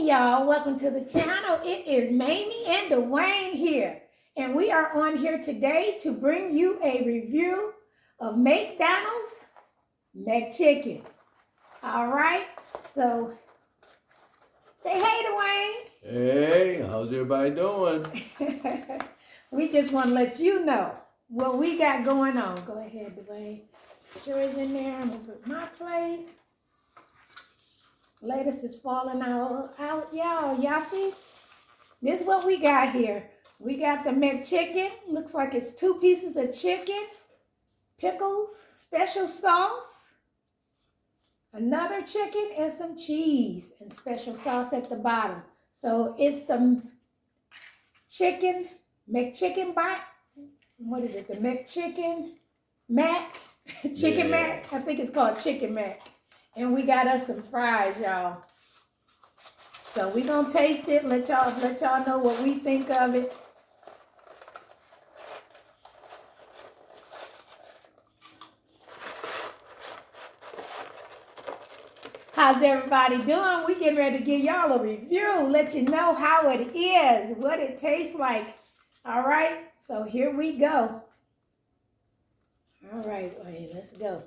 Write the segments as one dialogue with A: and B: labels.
A: Y'all, welcome to the channel. It is Mamie and Dwayne here, and we are on here today to bring you a review of McDonald's McChicken. All right, so say hey, Dwayne.
B: Hey, how's everybody doing?
A: We just want to let you know what we got going on. Go ahead, Dwayne. Sure is in there. I'm gonna put my plate. Lettuce is falling out, y'all. Y'all see? This is what we got here. We got the McChicken. Looks like it's 2 pieces of chicken, pickles, special sauce, another chicken, and some cheese and special sauce at the bottom. So it's the chicken, McChicken bite. What is it? The McChicken Mac? Chicken Mac? I think it's called Chicken Mac. And we got us some fries, y'all. So we gonna taste it. Let y'all know what we think of it. How's everybody doing? We getting ready to give y'all a review. Let you know how it is, what it tastes like. All right. So here we go. All right, Wayne, let's go.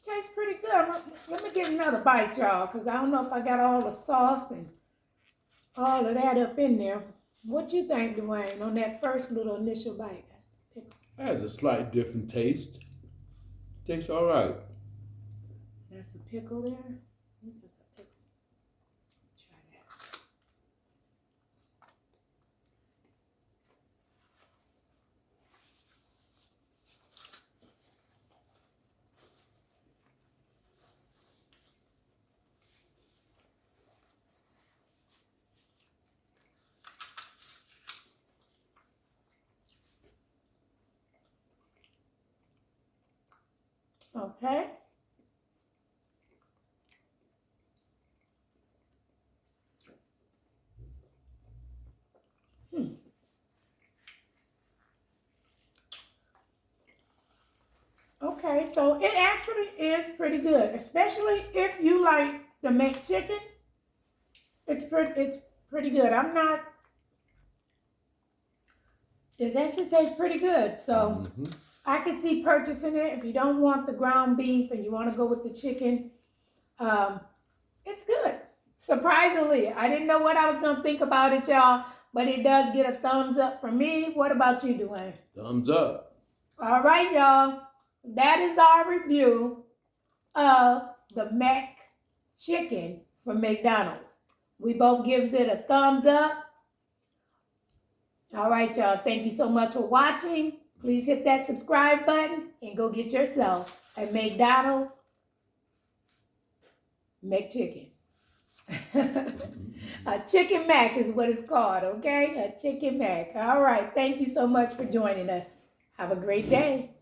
A: Tastes pretty good. Let me get another bite, y'all, because I don't know if I got all the sauce and all of that up in there. What you think, Dwayne, on that first little initial bite?
B: It has a slight different taste. Tastes all right.
A: That's a pickle there. That's a pickle. Try that. Okay. Okay, so it actually is pretty good, especially if you like the McChicken. It's pretty good. It actually tastes pretty good. So I could see purchasing it if you don't want the ground beef and you want to go with the chicken. It's good. Surprisingly, I didn't know what I was going to think about it, y'all, but it does get a thumbs up from me. What about you, Dwayne?
B: Thumbs up.
A: All right, y'all. That is our review of the McChicken from McDonald's. We both gives it a thumbs up. All right, y'all. Thank you so much for watching. Please hit that subscribe button and go get yourself a McDonald's McChicken. A Chicken Mac is what it's called, okay? A Chicken Mac. All right. Thank you so much for joining us. Have a great day.